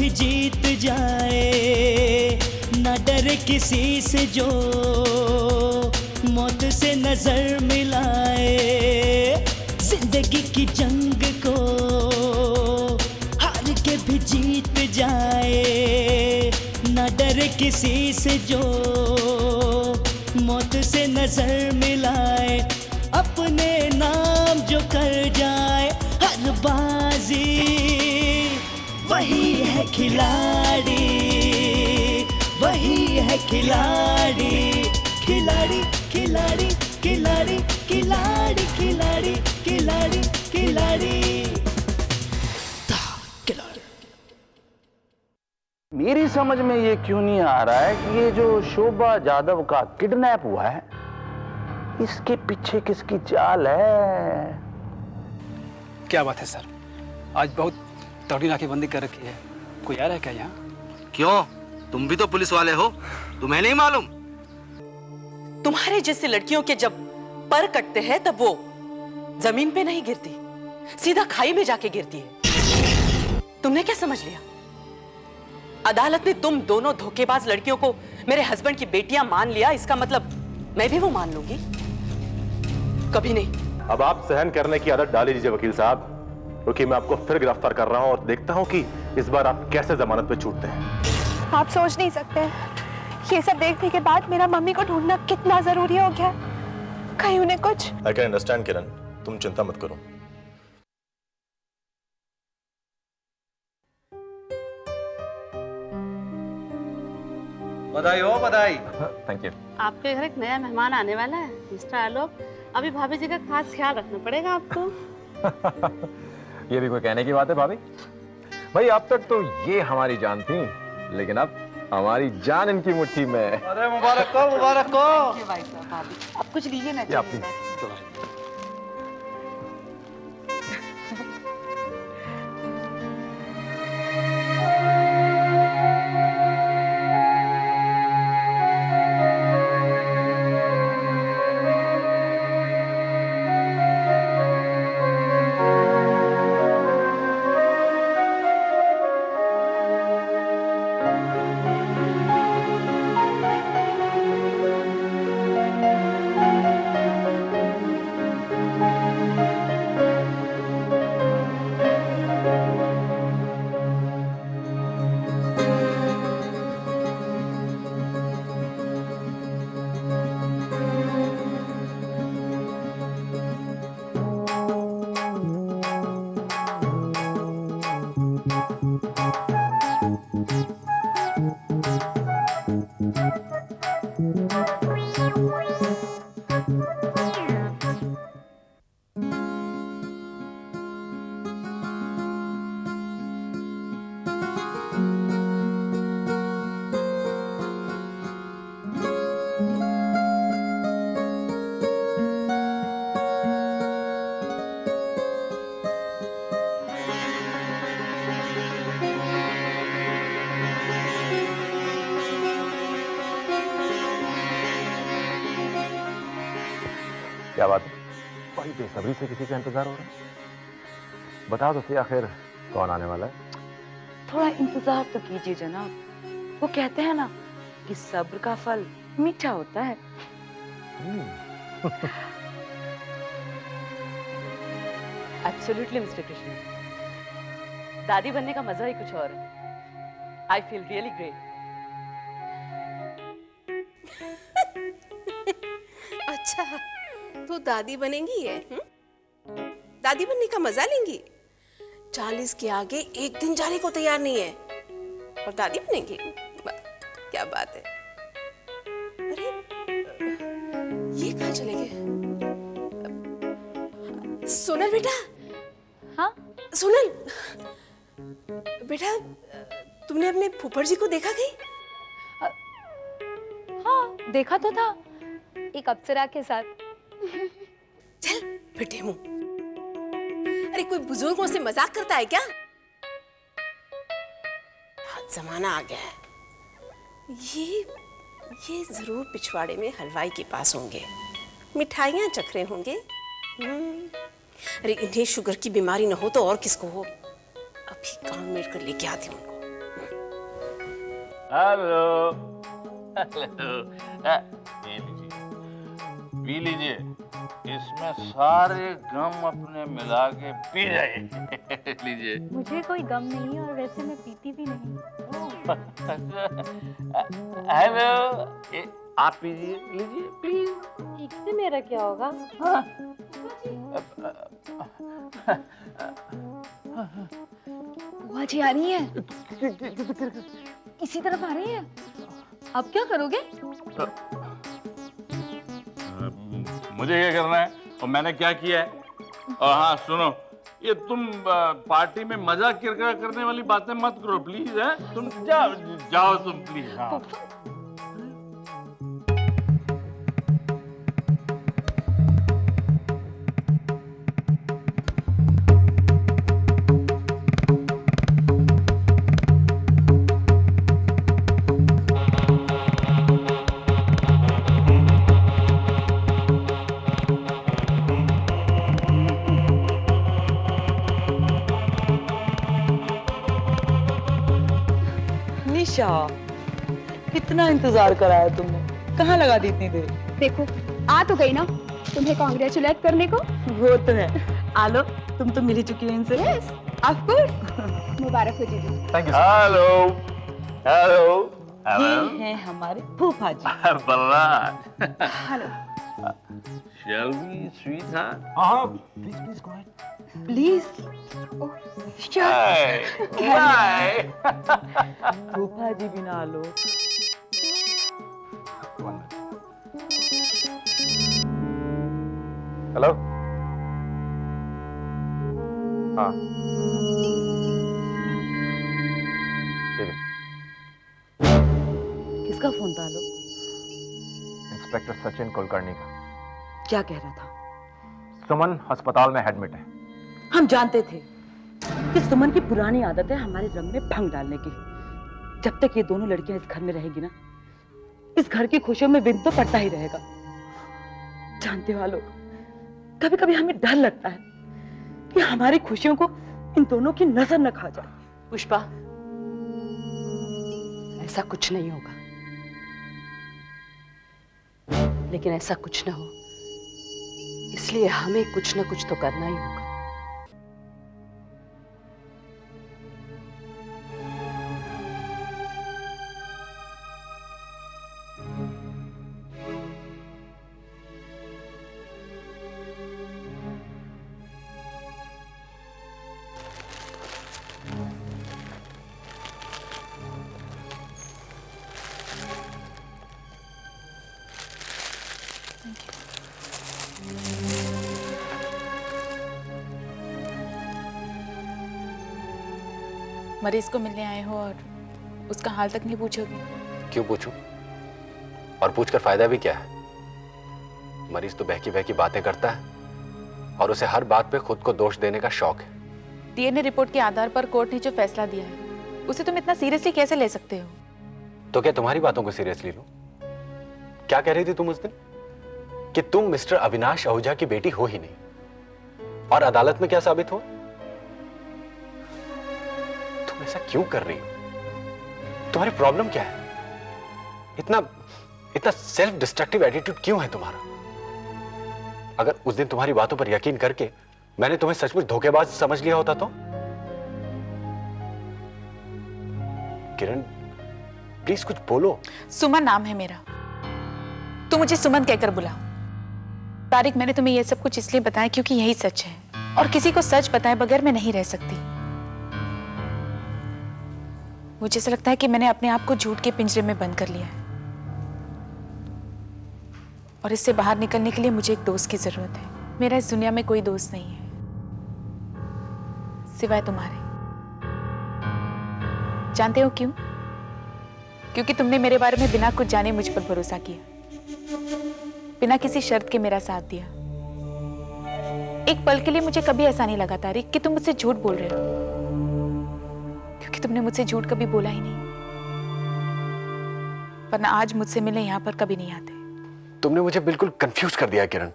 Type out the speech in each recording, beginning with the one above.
भी जीत जाए, ना डरे किसी से जो मौत से नजर मिलाए। जिंदगी की जंग को हार के भी जीत जाए, ना डरे किसी से जो मौत से नजर मिलाए। अपने नाम जो कर जाए हर बाजी, वही है खिलाड़ी, वही है खिलाड़ी। खिलाड़ी खिलाड़ी खिलाड़ी खिलाड़ी खिलाड़ी खिलाड़ी खिलाड़ी। मेरी समझ में ये क्यों नहीं आ रहा है कि ये जो शोभा जाधव का किडनैप हुआ है, इसके पीछे किसकी चाल है? क्या बात है सर, आज बहुत तगड़ी नाकेबंदी कर रखी है। कोई आ रहा है क्या यहाँ? क्यों, तुम भी तो पुलिस वाले हो, तुम्हें नहीं मालूम? तुम्हारे जैसे लड़कियों के जब पर कटते हैं तब वो जमीन पे नहीं गिरती, सीधा खाई में जाके गिरती है। तुमने क्या समझ लिया? अदालत ने तुम दोनों धोखेबाज लड़कियों को मेरे हस्बैंड की बेटियां मान लिया, इसका मतलब मैं भी वो मान लूंगी? कभी नहीं। अब आप सहन करने की आदत डाल लीजिए वकील साहब, क्योंकि मैं आपको फिर गिरफ्तार कर रहा हूं और देखता हूं कि इस बार आप कैसे जमानत पे छूटते हैं। आप सोच नहीं सकते, ये सब देखने के बाद मेरा मम्मी को ढूंढना कितना जरूरी हो गया। कहीं उन्हें कुछ। आई कैन अंडरस्टैंड किरण, तुम चिंता मत करो। बधाई हो, बधाई। Thank you. आपके घर एक नया मेहमान आने वाला है मिस्टर आलोक। अभी भाभी जी का खास ख्याल रखना पड़ेगा आपको। ये भी कोई कहने की बात है भाभी? भाई अब तक तो ये हमारी जान थी, लेकिन अब हमारी जान इनकी मुट्ठी में। अरे मुबारक हो, मुबारक हो। अब कुछ लीजिए ना। क्या बात है? बड़ी बेसब्री से किसी का इंतजार हो रहा है। बताओ तो सही, आखिर कौन आने वाला है? थोड़ा इंतजार तो कीजिए जनाब। वो कहते हैं ना कि सब्र का फल मीठा होता है। एब्सोल्युटली मिस्टर कृष्ण, दादी बनने का मजा ही कुछ और है। I feel really great. अच्छा, तो दादी बनेंगी ये? दादी बनने का मजा लेंगी? 40 के आगे एक दिन जाने को तैयार नहीं है और दादी बनेंगी? क्या बात है। अरे ये कहाँ चले गए? सोनल बेटा। हाँ सोनल बेटा, तुमने अपने फूफड़ जी को देखा कहीं? हाँ देखा तो था, एक अप्सरा के साथ। चल फिटे मुंह। अरे कोई बुजुर्गों से मजाक करता है क्या? बहुत जमाना आ गया है। ये जरूर पिछवाड़े में हलवाई के पास होंगे, मिठाइयां चख रहे होंगे। अरे इन्हें शुगर की बीमारी न हो तो और किसको हो। अभी कान मेड़ कर लेके आती हूँ उनको। हेलो हेलो, ये लीजिए, पी लीजिए, इसमें सारे गम अपने मिला के पी जाइए। लीजिए। मुझे कोई गम नहीं है और वैसे मैं पीती भी नहीं। हेलो, आप पीजिए, लीजिए प्लीज। इससे मेरा क्या होगा? बुआ जी आ रही है, इसी तरफ आ रही है। अब क्या करोगे? मुझे क्या करना है और मैंने क्या किया है? और हाँ सुनो, ये तुम पार्टी में मजाक किरकिरा करने वाली बातें मत करो प्लीज, है? तुम जाओ तुम प्लीज। हाँ। निशा, कितना इंतजार कराया तुमने, कहाँ लगा दी इतनी देर? देखो आ तो गई ना तुम्हें कांग्रेचुलेट करने को। वो तो है। आलो, तुम तो मिली चुकी हो इनसे। Yes of course. मुबारक हो जीजू। Thank you. हेलो हेलो ये हैं हमारे फूफा जी। बल्ला। हेलो। Shall we, sweetheart? हाँ, please please go ahead. Please. Hey, why? फूफा जी भी ना लो। हेलो। हाँ ठीक है। किसका फोन था? लो। इंस्पेक्टर सचिन कुलकर्णी का। क्या कह रहा था? सुमन अस्पताल में एडमिट है। हम जानते थे कि सुमन की पुरानी आदत है हमारे रंग में भंग डालने की। जब तक ये दोनों लड़कियां इस घर में रहेगी ना, इस घर की खुशियों में विघ्न तो पड़ता ही रहेगा। जानते हो लोग, कभी कभी हमें डर लगता है कि हमारी खुशियों को इन दोनों की नजर न खा जाए। पुष्पा, ऐसा कुछ नहीं होगा, लेकिन ऐसा कुछ ना हो इसलिए हमें कुछ ना कुछ तो करना ही होगा। मरीज को मिलने आए हो और उसका हाल तक नहीं पूछोगे? क्यों पूछूं? और पूछकर फायदा भी क्या है? मरीज तो बहकी बहकी बातें करता है और उसे हर बात पे खुद को दोष देने का शौक है। डीएनए रिपोर्ट के आधार पर कोर्ट ने जो फैसला दिया है उसे तुम इतना सीरियसली कैसे ले सकते हो? तो क्या तुम्हारी बातों को सीरियसली लूं? क्या कह रही थी तुम उस दिन? कि तुम मिस्टर अविनाश आहूजा की बेटी हो ही नहीं। और अदालत में क्या साबित हुआ? तुम ऐसा क्यों कर रही हो? तुम्हारी प्रॉब्लम क्या है? इतना सेल्फ डिस्ट्रक्टिव एटीट्यूड क्यों है तुम्हारा? अगर उस दिन तुम्हारी बातों पर यकीन करके मैंने तुम्हें सचमुच धोखेबाज समझ लिया होता तो? किरण, प्लीज कुछ बोलो। सुमन नाम है मेरा, तुम मुझे सुमन कहकर बुलाओ। तारिक, मैंने तुम्हें यह सब कुछ इसलिए बताया क्योंकि यही सच है और किसी को सच बताए बगैर मैं नहीं रह सकती। मुझे ऐसा लगता है कि मैंने अपने आप को झूठ के पिंजरे में बंद कर लिया है और इससे बाहर निकलने के लिए मुझे एक दोस्त की जरूरत है। मेरा इस दुनिया में कोई दोस्त नहीं है सिवाय तुम्हारे। जानते हो क्यों? क्योंकि तुमने मेरे बारे में बिना कुछ जाने मुझ पर भरोसा किया, बिना किसी शर्त के मेरा साथ दिया। एक पल के लिए मुझे कभी ऐसा नहीं लगा तारिक कि तुम मुझसे झूठ बोल रहे हो, क्योंकि तुमने मुझसे झूठ कभी बोला ही नहीं। वरना आज मुझसे मिलने यहां पर कभी नहीं आते। तुमने मुझे बिल्कुल कंफ्यूज कर दिया किरण।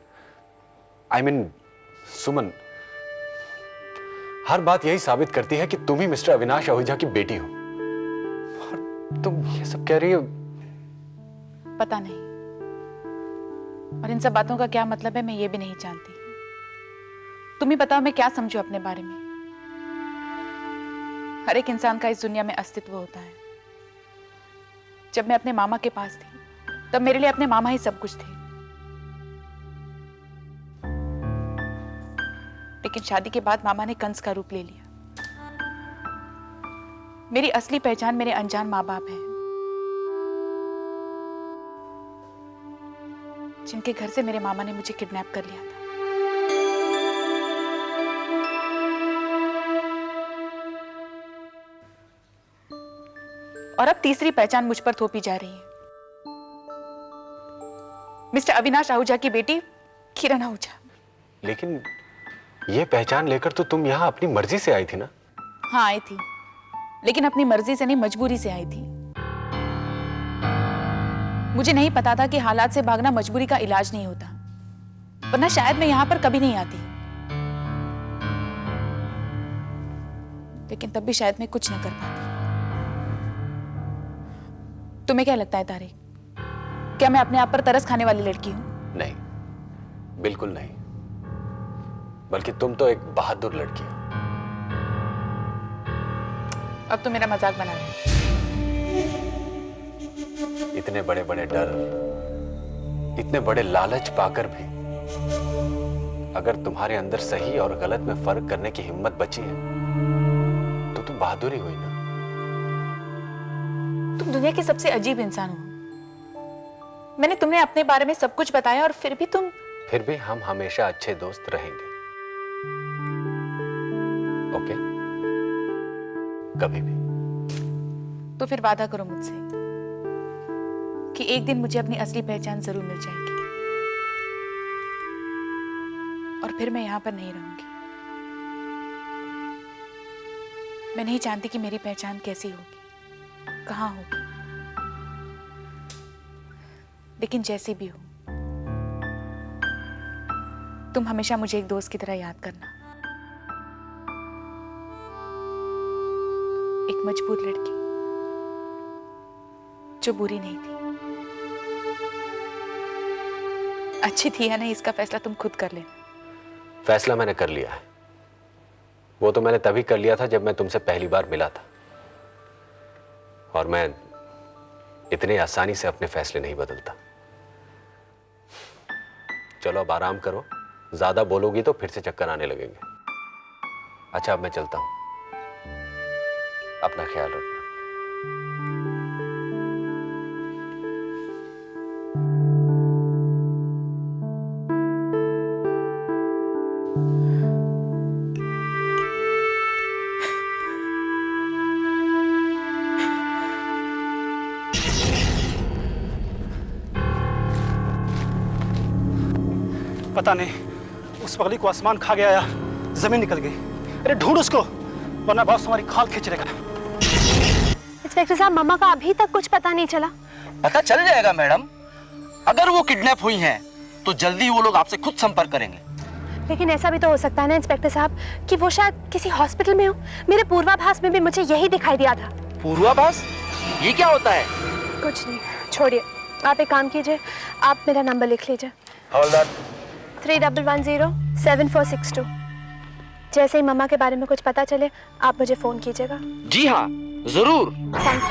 I mean, सुमन, हर बात यही साबित करती है कि तुम ही मिस्टर अविनाश आहूजा की बेटी हो। तुम ये सब कह रही हो? पता नहीं, और इन सब बातों का क्या मतलब है मैं ये भी नहीं जानती। तुम ही बताओ मैं क्या समझूं अपने बारे में। हर एक इंसान का इस दुनिया में अस्तित्व होता है। जब मैं अपने मामा के पास थी तब मेरे लिए अपने मामा ही सब कुछ थे, लेकिन शादी के बाद मामा ने कंस का रूप ले लिया। मेरी असली पहचान मेरे अनजान माँ बाप है, जिनके घर से मेरे मामा ने मुझे किडनैप कर लिया था। और अब तीसरी पहचान मुझ पर थोपी जा रही है। मिस्टर अविनाश आहूजा की बेटी किरण आहूजा। लेकिन ये पहचान लेकर तो तुम यहाँ अपनी मर्जी से आई थी ना? हाँ आई थी, लेकिन अपनी मर्जी से नहीं, मजबूरी से आई थी। मुझे नहीं पता था कि हालात से भागना मजबूरी का इलाज नहीं होता, वरना शायद मैं यहां पर कभी नहीं आती। लेकिन तब भी शायद मैं कुछ न कर पाती। तुम्हें क्या लगता है तारिक, क्या मैं अपने आप पर तरस खाने वाली लड़की हूं? नहीं, बिल्कुल नहीं, बल्कि तुम तो एक बहादुर लड़की हो। अब तो मेरा मजाक बना रहे हो। इतने बड़े बड़े डर, इतने बड़े लालच पाकर भी अगर तुम्हारे अंदर सही और गलत में फर्क करने की हिम्मत बची है तो तुम बहादुरी हुई ना। तुम दुनिया के सबसे अजीब इंसान हो। मैंने तुम्हें अपने बारे में सब कुछ बताया और फिर भी तुम। फिर भी हम हमेशा अच्छे दोस्त रहेंगे, ओके? कभी भी। तो फिर वादा करो मुझसे कि एक दिन मुझे अपनी असली पहचान जरूर मिल जाएगी और फिर मैं यहां पर नहीं रहूंगी। मैं नहीं जानती कि मेरी पहचान कैसी होगी, कहां होगी, लेकिन जैसी भी हो तुम हमेशा मुझे एक दोस्त की तरह याद करना। एक मजबूर लड़की जो बुरी नहीं थी। अच्छी थी या नहीं इसका फैसला तुम खुद कर लेना। फैसला मैंने कर लिया है। वो तो मैंने तभी कर लिया था जब मैं तुमसे पहली बार मिला था, और मैं इतनी आसानी से अपने फैसले नहीं बदलता। चलो अब आराम करो, ज्यादा बोलोगी तो फिर से चक्कर आने लगेंगे। अच्छा अब मैं चलता हूं, अपना ख्याल रखना। पता नहीं उस पगली को आसमान खा गया या जमीन निकल गई। अरे ढूंढ उसको, वरना बॉस हमारी खाल खींच लेगा। इंस्पेक्टर साहब, मम्मा का अभी तक कुछ पता नहीं चला। पता चल जाएगा मैडम। अगर वो किडनैप हुई हैं तो जल्दी वो लोग आपसे खुद संपर्क करेंगे। लेकिन ऐसा भी तो हो सकता है ना इंस्पेक्टर साहब कि वो शायद किसी हॉस्पिटल में हो। मेरे पूर्वाभास में भी मुझे यही दिखाई दिया था। पूर्वाभास? ये क्या होता है? कुछ नहीं, छोड़िए। आप एक काम कीजिए, आप मेरा नंबर लिख लीजिए। हवलदार 3110-7462। जैसे ही मम्मा के बारे में कुछ पता चले आप मुझे फोन कीजिएगा। जी हाँ, जरूर। Thank you.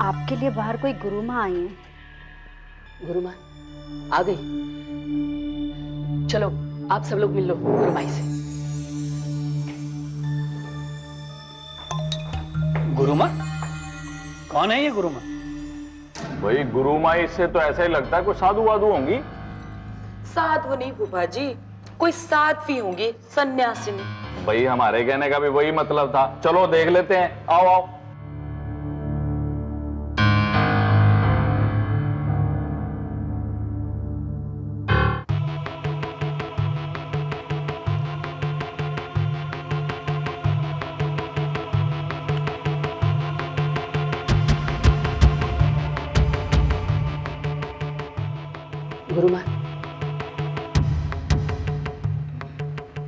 आपके लिए बाहर कोई गुरु माँ आई है। गुरु माँ आ गई? चलो आप सब लोग मिल लो गुरु माई से। गुरु माँ? कौन है ये गुरु माँ? भाई गुरु माई से तो ऐसा ही लगता है कोई साधु वाधु होंगी। साधु नहीं फूफा जी, कोई साध्वी होंगी, सन्यासिनी। भाई हमारे कहने का भी वही मतलब था। चलो देख लेते हैं, आओ आओ।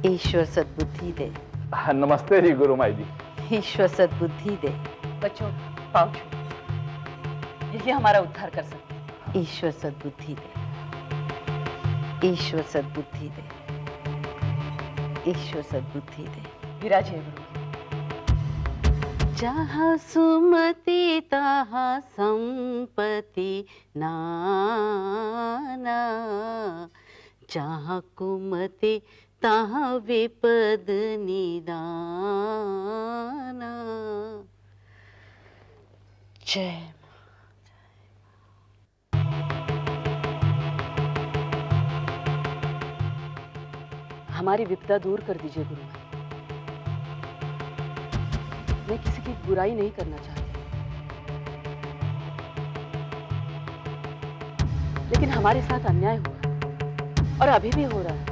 ईश्वर सद्बुद्धि दे। नमस्ते जी गुरु माई जी। ईश्वर सद्बुद्धि दे। बच्चों पाँव छू, यही हमारा उद्धार कर सकते हैं। ईश्वर सद्बुद्धि दे। ईश्वर सद्बुद्धि दे। ईश्वर सद्बुद्धि दे। विराजिए गुरु। जहाँ सुमति तहाँ संपत्ति नाना, जहाँ कुमति तहाँ विपद निदाना। जय हमारी विपदा दूर कर दीजिए गुरु। मैं किसी की बुराई नहीं करना चाहती, लेकिन हमारे साथ अन्याय हुआ और अभी भी हो रहा है।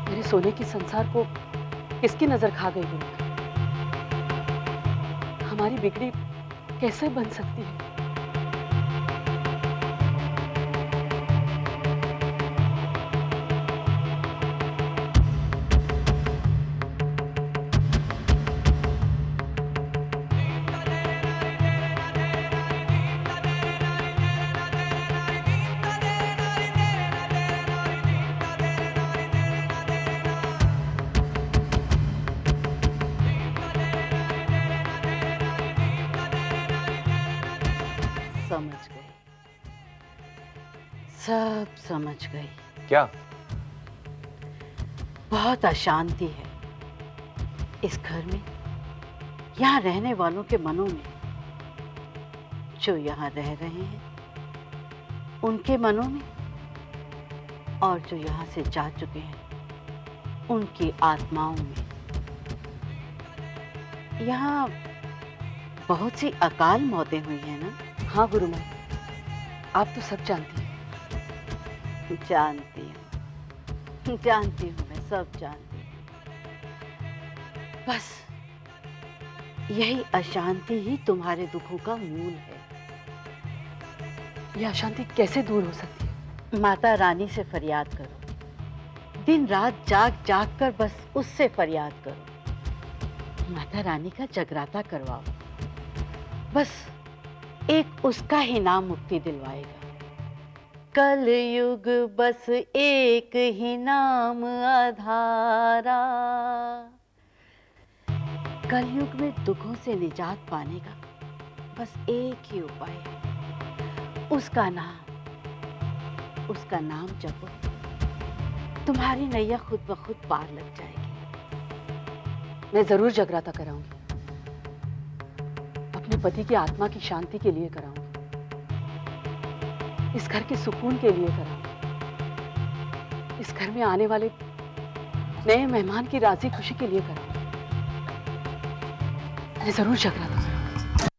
मेरे सोने की संसार को किसकी नजर खा गई गुरु? हमारी बिगड़ी कैसे बन सकती है? समझ गई, सब समझ गई। क्या? बहुत अशांति है इस घर में, यहाँ रहने वालों के मनों में। जो यहाँ रह रहे हैं उनके मनों में, और जो यहाँ से जा चुके हैं उनकी आत्माओं में। यहाँ बहुत सी अकाल मौतें हुई हैं ना? हाँ गुरु माँ, आप तो सब जानती हैं। जानती हूँ मैं, सब जानती हूँ। बस यही अशांति ही तुम्हारे दुखों का मूल है। यह अशांति कैसे दूर हो सकती है? माता रानी से फरियाद करो, दिन रात जाग जाग कर बस उससे फरियाद करो। माता रानी का जगराता करवाओ, बस एक उसका ही नाम मुक्ति दिलवाएगा। कलयुग बस एक ही नाम आधारा। कलयुग में दुखों से निजात पाने का बस एक ही उपाय है, उसका नाम जपो, तुम्हारी नैया खुद ब खुद पार लग जाएगी। मैं जरूर जगराता कराऊंगी, अपने पति की आत्मा की शांति के लिए कराऊंगी, इस घर के सुकून के लिए कराऊंगी, इस घर में आने वाले नए मेहमान की राजी खुशी के लिए कराऊंगी। मैं जरूर जगराता